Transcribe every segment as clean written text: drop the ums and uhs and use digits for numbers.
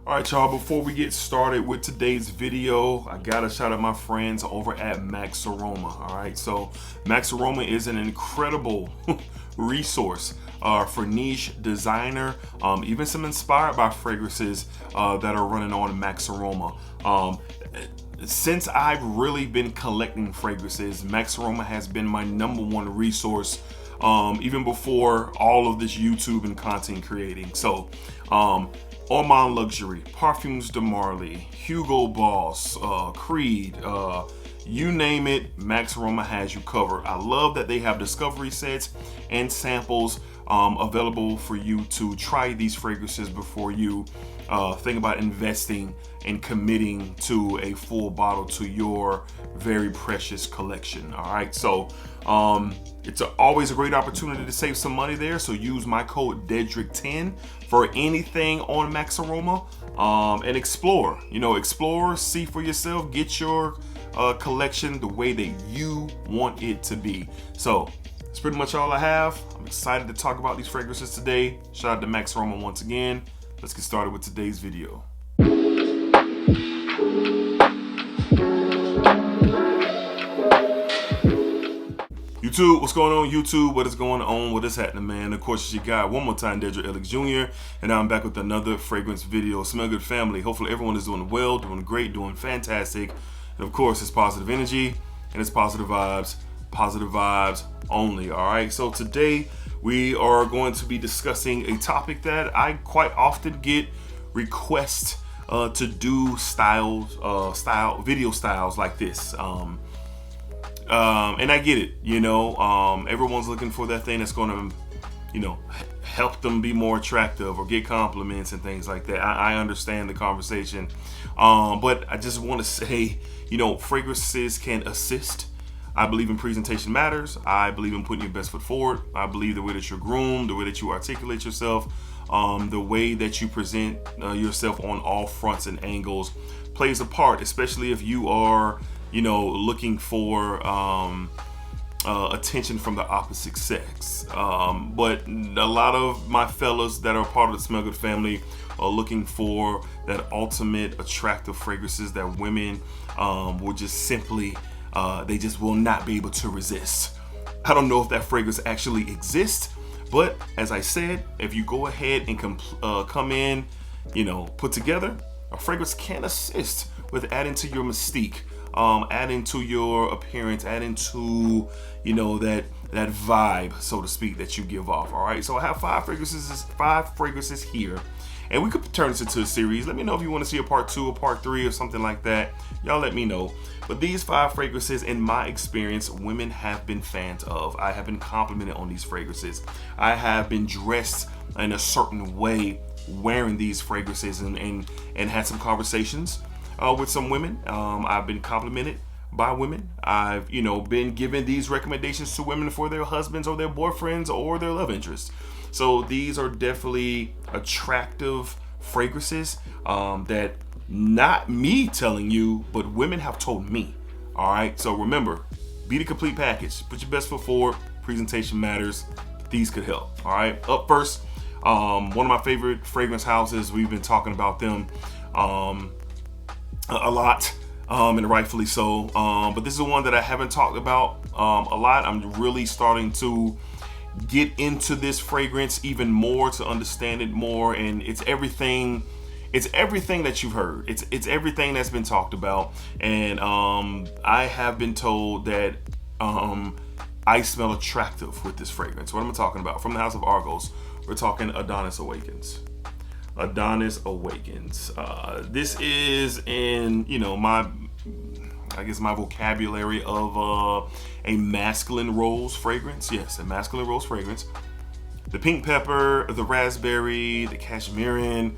All right, y'all, before we get started with today's video, I gotta shout out my friends over at Max Aroma. All right, so Max Aroma is an incredible resource for niche designer, even some inspired by fragrances that are running on Max Aroma. Since I've really been collecting fragrances, Max Aroma has been my #1 resource, even before all of this YouTube and content creating. So, Ormond Luxury, Parfums de Marly, Hugo Boss, Creed, you name it, Max Aroma has you covered. I love that they have discovery sets and samples available for you to try these fragrances before you think about investing and committing to a full bottle to your very precious collection. All right, so it's always a great opportunity to save some money there. So use my code DEDRICK10 for anything on Max Aroma, and explore. Explore, see for yourself, get your collection the way that you want it to be. So that's pretty much all I have. I'm excited to talk about these fragrances today. Shout out to Max Aroma once again. Let's get started with today's video. YouTube, what's going on YouTube? What is going on? What is happening, man? Of course, it's your guy one more time, DEDRICKHICKSJR, and I'm back with another fragrance video. Smell good, family. Hopefully everyone is doing well, doing great, doing fantastic. And of course, it's positive energy and it's positive vibes only. All right, so today we are going to be discussing a topic that I quite often get requests to do video styles like this. And I get it, everyone's looking for that thing that's going to, help them be more attractive or get compliments and things like that. I understand the conversation, but I just want to say, fragrances can assist. I believe in presentation matters. I believe in putting your best foot forward. I believe the way that you're groomed, the way that you articulate yourself, the way that you present yourself on all fronts and angles plays a part, especially if you are looking for attention from the opposite sex. But a lot of my fellas that are part of the Smell Good family are looking for that ultimate attractive fragrances that women will just simply, they just will not be able to resist. I don't know if that fragrance actually exists, but as I said, if you go ahead and come in, put together, a fragrance can assist with adding to your mystique, adding to your appearance, adding to that vibe, so to speak, that you give off. All right, so I have five fragrances here, and we could turn this into a series. Let me know if you want to see a part 2 or part 3 or something like that. Y'all let me know. But these 5 fragrances, in my experience, women have been fans of. I have been complimented on these fragrances. I have been dressed in a certain way wearing these fragrances and had some conversations with some women. I've been complimented by women. I've been given these recommendations to women for their husbands or their boyfriends or their love interests. So these are definitely attractive fragrances that not me telling you, but women have told me. All right, so remember, be the complete package. Put your best foot forward. Presentation matters. These could help. All right, up first, one of my favorite fragrance houses. We've been talking about them a lot, and rightfully so, but this is one that I haven't talked about a lot. I'm really starting to get into this fragrance even more, to understand it more, and it's everything that you've heard. It's everything that's been talked about, and I have been told that I smell attractive with this fragrance. What am I talking about? From the house of Argos, we're talking Adonis Awakens. Adonis Awakens. This is in my vocabulary of a masculine rose fragrance. Yes, a masculine rose fragrance. The pink pepper, the raspberry, the cashmere,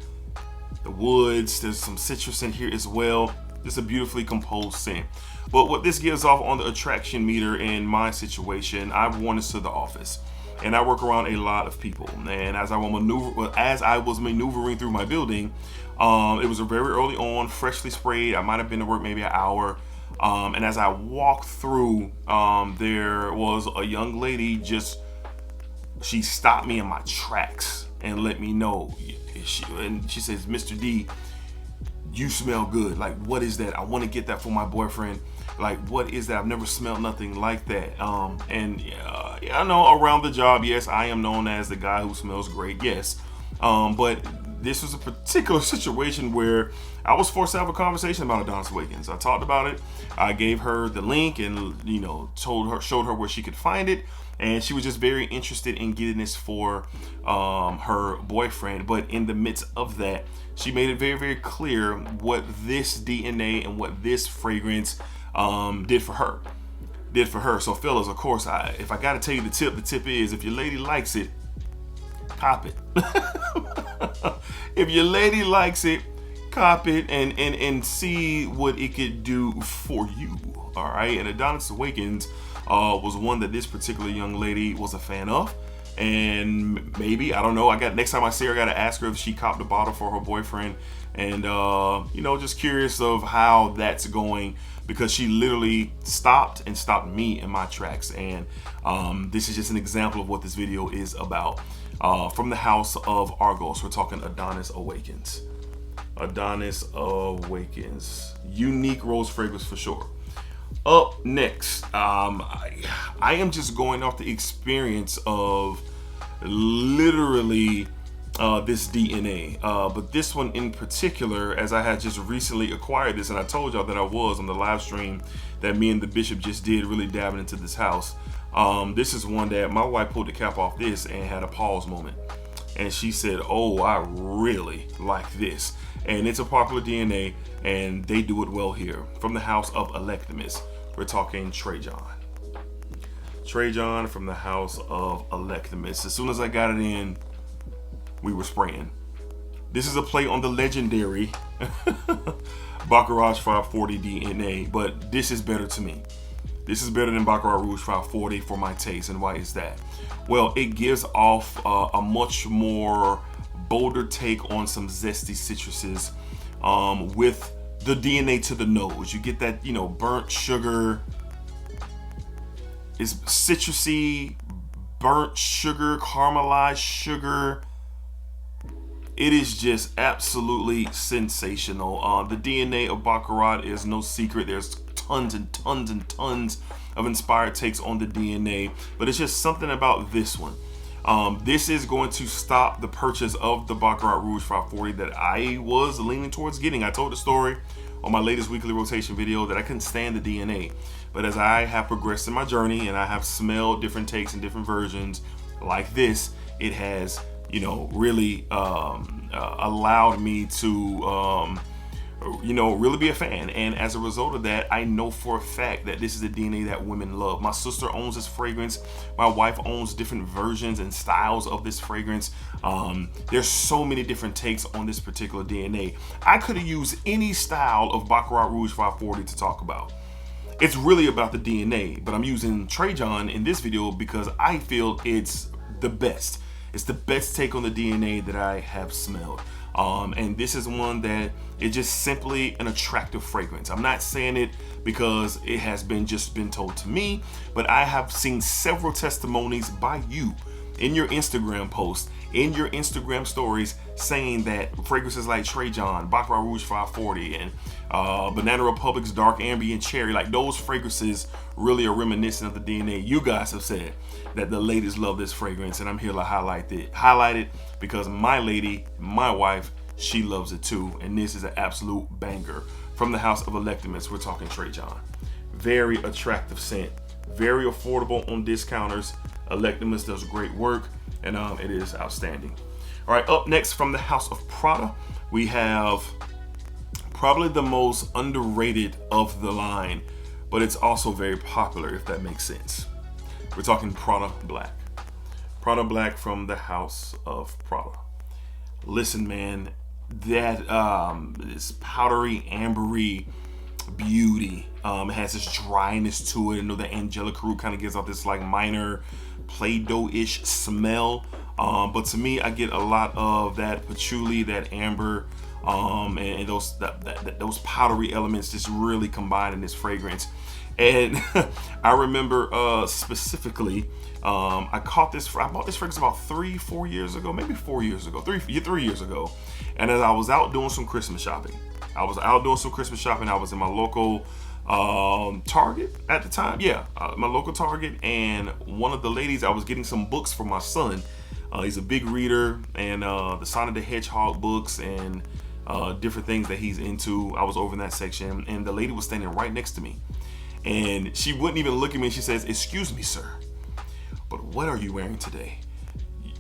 the woods. There's some citrus in here as well. Just a beautifully composed scent. But what this gives off on the attraction meter in my situation, I've worn this to the office, and I work around a lot of people. And as I was maneuvering through my building, it was a very early on, freshly sprayed. I might have been to work maybe an hour. And as I walked through, there was a young lady, she stopped me in my tracks and let me know, and she says, Mr. D, you smell good. Like, what is that? I want to get that for my boyfriend. Like, what is that? I've never smelled nothing like that. Yeah, I know around the job, yes, I am known as the guy who smells great, yes. But this was a particular situation where I was forced to have a conversation about Adonis Awakens. I talked about it. I gave her the link and, showed her where she could find it. And she was just very interested in getting this for her boyfriend. But in the midst of that, she made it very, very clear what this DNA and what this fragrance did for her. So fellas, of course, if I gotta tell you the tip is, if your lady likes it, cop it. If your lady likes it, cop it and see what it could do for you. All right. And Adonis Awakens was one that this particular young lady was a fan of. And maybe, I don't know, next time I see her, I gotta ask her if she copped a bottle for her boyfriend. And just curious of how that's going, because she literally stopped me in my tracks. And this is just an example of what this video is about. From the house of Argos, we're talking Adonis Awakens. Adonis Awakens. Unique rose fragrance for sure. Up next, I am just going off the experience of literally this DNA, but this one in particular, as I had just recently acquired this, and I told y'all that I was on the live stream that me and the bishop just did, really dabbing into this house. This is one that my wife pulled the cap off this and had a pause moment, and she said, oh, I really like this. And it's a popular DNA, and they do it well here. From the house of Electimuss, we're talking Trajan. Trajan from the house of Electimuss. As soon as I got it in, we were spraying. This is a play on the legendary Baccarat 540 DNA, but this is better to me. This is better than Baccarat Rouge 540 for my taste. And why is that? Well, it gives off a much more bolder take on some zesty citruses with the DNA to the nose. You get that, burnt sugar. It's citrusy, burnt sugar, caramelized sugar. It is just absolutely sensational. The DNA of Baccarat is no secret. There's tons and tons and tons of inspired takes on the DNA, but it's just something about this one. This is going to stop the purchase of the Baccarat Rouge 540 that I was leaning towards getting. I told the story on my latest weekly rotation video that I couldn't stand the DNA, but as I have progressed in my journey and I have smelled different takes and different versions like this, it has really allowed me to really be a fan. And as a result of that, I know for a fact that this is a DNA that women love. My sister owns this fragrance. My wife owns different versions and styles of this fragrance. There's so many different takes on this particular DNA. I could have used any style of Baccarat Rouge 540 to talk about. It's really about the DNA, but I'm using Trajan in this video because I feel it's the best. It's the best take on the DNA that I have smelled. And this is one that is just simply an attractive fragrance. I'm not saying it because it has just been told to me, but I have seen several testimonies by you in your Instagram posts, in your Instagram stories, saying that fragrances like Trajan, Baccarat Rouge 540, and Banana Republic's Dark Ambient Cherry, like those fragrances really are reminiscent of the DNA. You guys have said that the ladies love this fragrance, and I'm here to highlight it because my lady, my wife, she loves it too, and this is an absolute banger. From the house of Electimuss, we're talking Trajan. Very attractive scent, very affordable on discounters. Electimuss does great work, and it is outstanding. All right, up next from the house of Prada, we have probably the most underrated of the line, but it's also very popular, if that makes sense. We're talking Prada Black. Prada Black from the house of Prada. Listen, man, that this powdery, ambery beauty. It has this dryness to it. I know the angelic root kind of gives off this like minor Play-Doh-ish smell. But to me, I get a lot of that patchouli, that amber, and those powdery elements just really combine in this fragrance. And I remember specifically, I bought this fragrance about 3-4 years ago, maybe 4 years ago, 3 years ago. And as I was out doing some Christmas shopping, I was in my local Target at the time. Yeah, my local Target. And one of the ladies, I was getting some books for my son. He's a big reader, and the Sonic the Hedgehog books and different things that he's into. I was over in that section, and the lady was standing right next to me. And she wouldn't even look at me. She says, "Excuse me, sir, but what are you wearing today?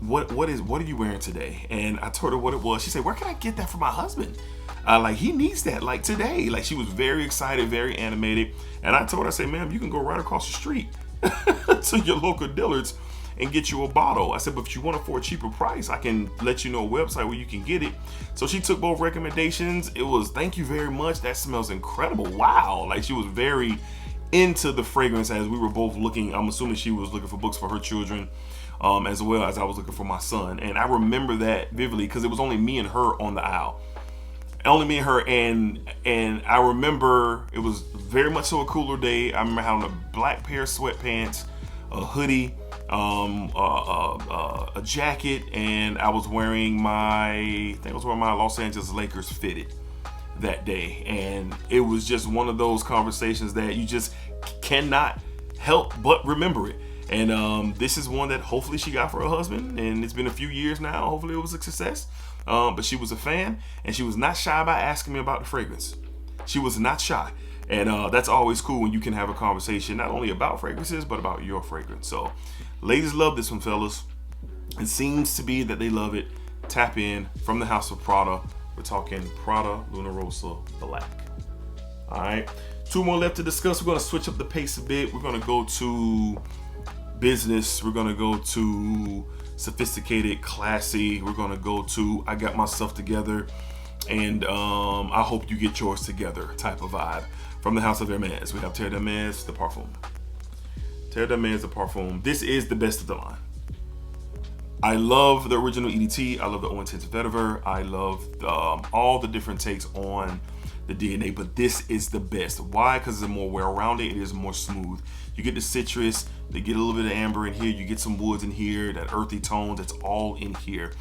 What are you wearing today?" And I told her what it was. She said, "Where can I get that for my husband? Like, he needs that, like, today." Like, she was very excited, very animated. And I told her, I said, "Ma'am, you can go right across the street to your local Dillard's and get you a bottle." I said, "But if you want it for a cheaper price, I can let you know a website where you can get it." So she took both recommendations. It was, "Thank you very much. That smells incredible. Wow." Like, she was very into the fragrance as we were both looking. I'm assuming she was looking for books for her children, as well as I was looking for my son. And I remember that vividly because it was only me and her on the aisle. Only me and her, and I remember it was very much so a cooler day. I remember having a black pair of sweatpants, a hoodie, a jacket, and I was wearing my Los Angeles Lakers fitted that day. And it was just one of those conversations that you just cannot help but remember it. And this is one that hopefully she got for her husband, and it's been a few years now. Hopefully it was a success. But she was a fan, and she was not shy about asking me about the fragrance. She was not shy. And that's always cool when you can have a conversation not only about fragrances, but about your fragrance. So ladies love this one, fellas. It seems to be that they love it. Tap in from the house of Prada. We're talking Prada Luna Rossa Black. All right, 2 more left to discuss. We're going to switch up the pace a bit. We're going to go to business. We're going to go to sophisticated, classy. We're going to go to I got myself together, and I hope you get yours together type of vibe. From the house of Hermes, we have Terre the Parfum. Terre the Parfum. This is the best of the line. I love the original EDT. I love the Eau Intense Vetiver. I love all the different takes on the DNA, but this is the best. Why? Because it's more well-rounded. It is more smooth. You get the citrus, they get a little bit of amber in here, you get some woods in here, that earthy tones, it's all in here.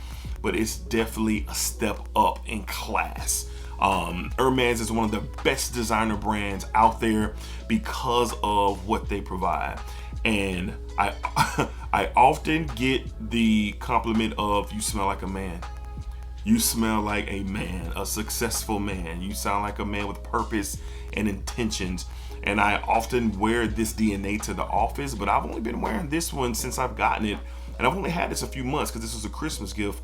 But it's definitely a step up in class. Hermes is one of the best designer brands out there because of what they provide. And I often get the compliment of, "You smell like a man. You smell like a man, a successful man. You sound like a man with purpose and intentions." And I often wear this DNA to the office, but I've only been wearing this one since I've gotten it. And I've only had this a few months because this was a Christmas gift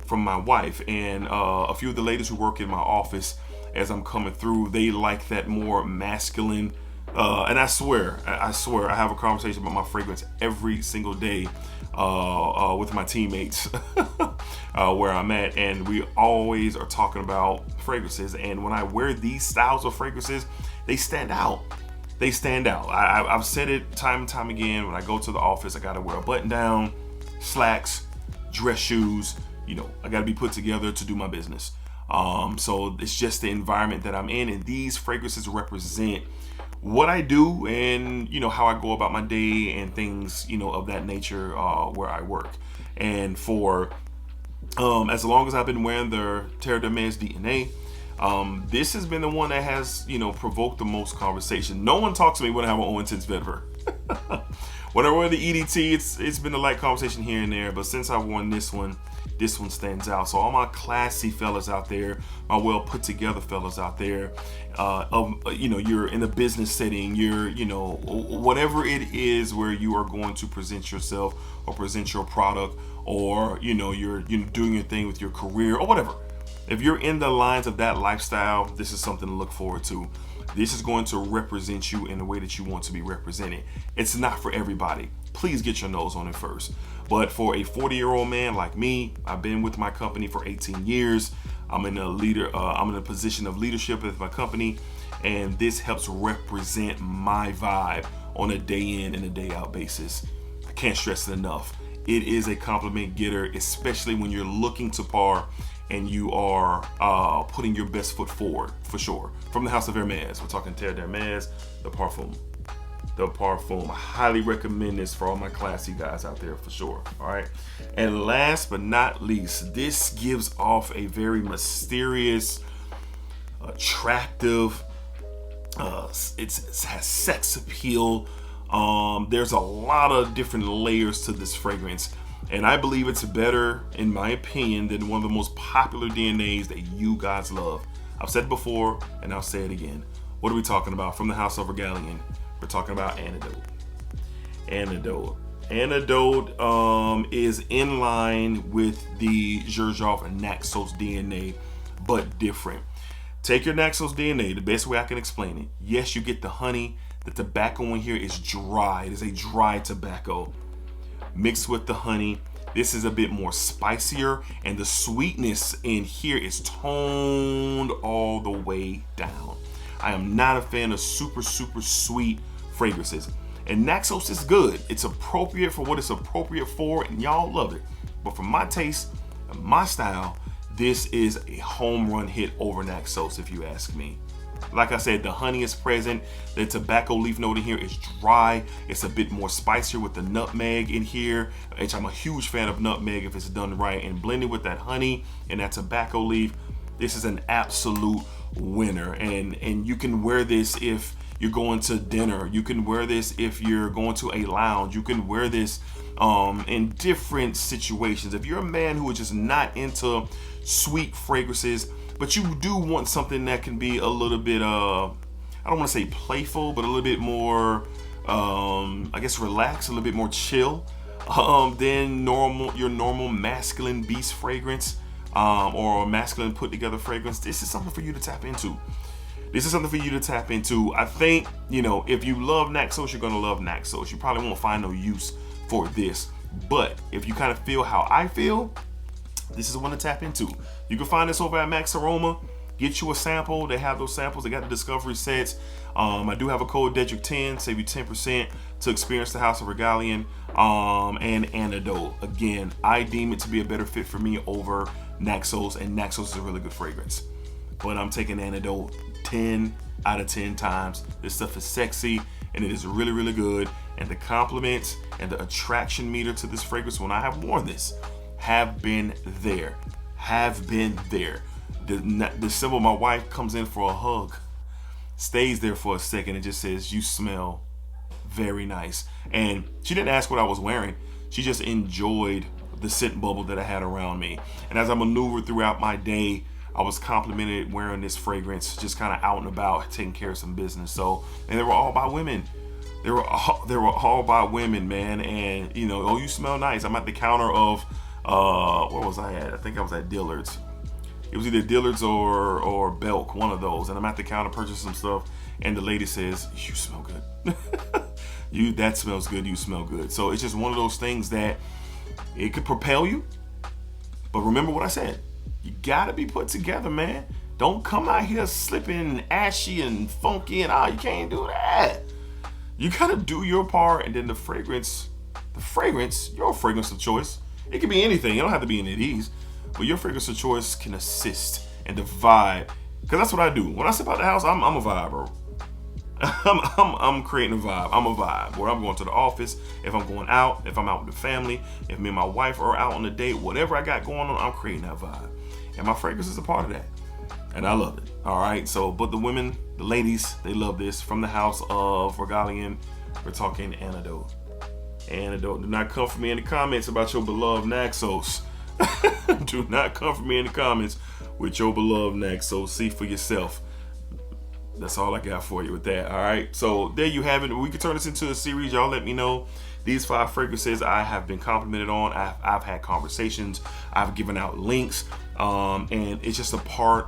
from my wife. And a few of the ladies who work in my office, as I'm coming through, they like that more masculine. And I swear, I have a conversation about my fragrance every single day with my teammates where I'm at, and we always are talking about fragrances. And when I wear these styles of fragrances, they stand out. They stand out. I've said it time and time again. When I go to the office, I gotta wear a button down, slacks, dress shoes. You know, I gotta be put together to do my business. So it's just the environment that I'm in, and these fragrances represent what I do and, you know, how I go about my day and things, you know, of that nature where I work. And for as long as I've been wearing the Terre DNA, this has been the one that has, you know, provoked the most conversation. No one talks to me when I have an Eau Intense Vetiver. When I wear the EDT, it's been a light conversation here and there, but since I've worn this one stands out. So all my classy fellas out there, my well put together fellas out there, you know, you're in a business setting, you're, you know, whatever it is where you are going to present yourself or present your product, or, you know, you're doing your thing with your career or whatever. If you're in the lines of that lifestyle, this is something to look forward to. This is going to represent you in the way that you want to be represented. It's not for everybody. Please get your nose on it first. But for a 40-year-old man like me, I've been with my company for 18 years. I'm in a position of leadership with my company, and this helps represent my vibe on a day in and a day out basis. I can't stress it enough. It is a compliment getter, especially when you're looking to par and you are putting your best foot forward, for sure. From the house of Hermes, we're talking Terre the Parfum. the Parfum. I highly recommend this for all my classy guys out there for sure. All right. And last but not least, this gives off a very mysterious, attractive, it has sex appeal. There's a lot of different layers to this fragrance, and I believe it's better, in my opinion, than one of the most popular DNAs that you guys love. I've said it before, and I'll say it again. What are we talking about? From the house of Regalien, we're talking about Antidote. Antidote is in line with the Xerjoff and Naxos DNA, but different. Take your Naxos DNA, the best way I can explain it. Yes, you get the honey. The tobacco in here is dry. It is a dry tobacco mixed with the honey. This is a bit more spicier, and the sweetness in here is toned all the way down. I am not a fan of super sweet fragrances, and Naxos is good. It's appropriate for what it's appropriate for, and y'all love it. But for my taste and my style, this is a home run hit over Naxos, if you ask me. Like I said, the honey is present. The tobacco leaf note in here is dry. It's a bit more spicier with the nutmeg in here, which I'm a huge fan of nutmeg if it's done right. And blended with that honey and that tobacco leaf, this is an absolute winner. And you can wear this if you're going to dinner. You can wear this if you're going to a lounge. You can wear this in different situations. If you're a man who is just not into sweet fragrances, but you do want something that can be a little bit, I don't want to say playful, but a little bit more, I guess relaxed, a little bit more chill, than your normal masculine beast fragrance, or masculine put together fragrance. This is something for you to tap into. I think, if you love Naxos, you're going to love Naxos. You probably won't find no use for this. But if you kind of feel how I feel, this is one to tap into. You can find this over at Max Aroma. Get you a sample. They have those samples. They got the discovery sets. I do have a code DEDRICK10, save you 10% to experience the House of Regalien and Antidote. Again, I deem it to be a better fit for me over Naxos, and Naxos is a really good fragrance. But I'm taking Antidote 10 out of 10 times. This stuff is sexy, and it is really good. And the compliments and the attraction meter to this fragrance when I have worn this have been there. The symbol, my wife comes in for a hug, stays there for a second, and just says, "You smell very nice." And she didn't ask what I was wearing. She just enjoyed the scent bubble that I had around me. And as I maneuvered throughout my day, I was complimented wearing this fragrance, just kind of out and about, taking care of some business. So, and they were all by women. They were all by women, man. And oh, you smell nice. I'm at the counter of where was I at? I think I was at Dillard's. It was either Dillard's or Belk, one of those. And I'm at the counter purchasing some stuff, and the lady says, "You smell good." That smells good. You smell good. So it's just one of those things that it could propel you. But remember what I said. You gotta be put together, man. Don't come out here slipping ashy and funky and you can't do that. You gotta do your part, and then the fragrance, your fragrance of choice. It can be anything. It don't have to be any of these, but your fragrance of choice can assist and the vibe. Cause that's what I do. When I step out the house, I'm a vibe, bro. I'm creating a vibe. I'm a vibe. Where I'm going to the office, if I'm going out, if I'm out with the family, if me and my wife are out on a date, whatever I got going on, I'm creating that vibe. And my fragrance is a part of that. And I love it. All right. So, but the women, the ladies, they love this. From the house of Regalien, we're talking Antidote. Antidote. Do not come for me in the comments about your beloved Naxos. Do not come for me in the comments with your beloved Naxos. See for yourself. That's all I got for you with that. All right. So there you have it. We could turn this into a series. Y'all let me know. These 5 fragrances I have been complimented on. I've had conversations. I've given out links. And it's just a part,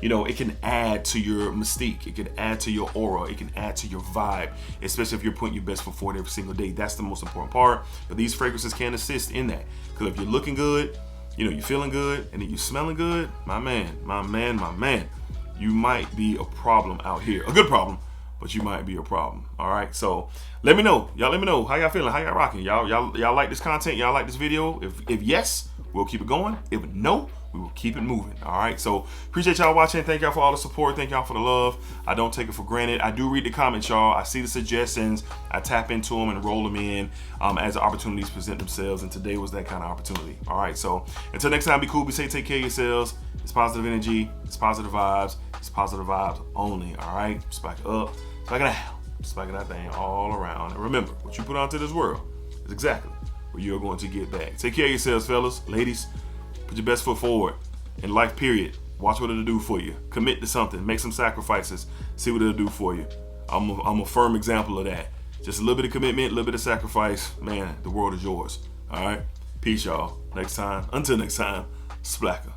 it can add to your mystique. It can add to your aura. It can add to your vibe, especially if you're putting your best foot forward every single day. That's the most important part. But these fragrances can assist in that. Because if you're looking good, you're feeling good, and then you're smelling good, my man, you might be a problem out here. A good problem, but you might be a problem. All right. So let me know. Y'all let me know how y'all feeling, how y'all rocking. Y'all like this content? Y'all like this video? If yes, we'll keep it going. If no, We will keep it moving. All right. So appreciate y'all watching. Thank y'all for all the support. Thank y'all for the love. I don't take it for granted. I do read the comments, y'all. I see the suggestions. I tap into them and roll them in as opportunities present themselves. And today was that kind of opportunity. All right. So until next time, be cool, be safe, take care of yourselves. It's positive energy. It's positive vibes. It's positive vibes only. All right. Spike it up. Spike it out. Spike it that thing all around. And remember, what you put out to this world is exactly what you're going to get back. Take care of yourselves, fellas, ladies. Put your best foot forward in life, period. Watch what it'll do for you. Commit to something. Make some sacrifices. See what it'll do for you. I'm a firm example of that. Just a little bit of commitment, a little bit of sacrifice. Man, the world is yours. All right? Peace, y'all. Next time. Until next time, splacker.